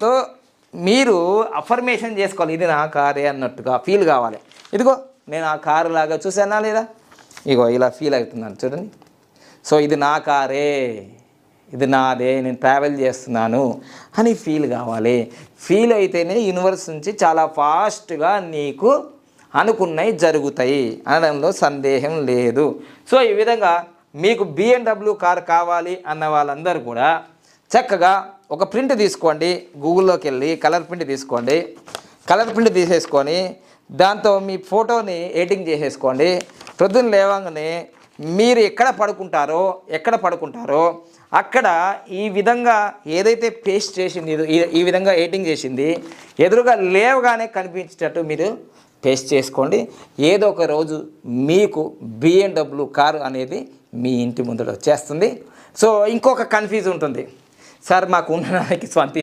తో మీరు అఫర్మేషన్ చేసుకోవాలి, ఇది నా కారే అన్నట్టుగా ఫీల్ కావాలి. ఇదిగో నేను ఆ కారు లాగా చూసానా లేదా, ఇగో ఇలా ఫీల్ అవుతున్నాను చూడండి. సో ఇది నా కారే, ఇది నాదే, నేను ట్రావెల్ చేస్తున్నాను అని ఫీల్ కావాలి. ఫీల్ అయితేనే యూనివర్స్ నుంచి చాలా ఫాస్ట్గా నీకు అనుకున్నవి జరుగుతాయి అనడంలో సందేహం లేదు. సో ఈ విధంగా మీకు BMW కార్ కావాలి అన్న వాళ్ళందరూ కూడా చక్కగా ఒక ప్రింట్ తీసుకోండి, గూగుల్లోకి వెళ్ళి కలర్ ప్రింట్ తీసుకోండి. కలర్ ప్రింట్ తీసేసుకొని దాంతో మీ ఫోటోని ఎడిటింగ్ చేసేసుకోండి. ప్రొద్దున లేవగానే మీరు ఎక్కడ పడుకుంటారో అక్కడ ఈ విధంగా ఏదైతే పేస్ట్ చేసింది, ఈ విధంగా ఎడిటింగ్ చేసింది ఎదురుగా లేవగానే కనిపించేటట్టు మీరు పేస్ట్ చేసుకోండి. ఏదో ఒక రోజు మీకు BMW కారు అనేది మీ ఇంటి ముందర వచ్చేస్తుంది. సో ఇంకొక కన్ఫ్యూజ్ ఉంటుంది, సార్ మాకు ఉండడానికి స్వంత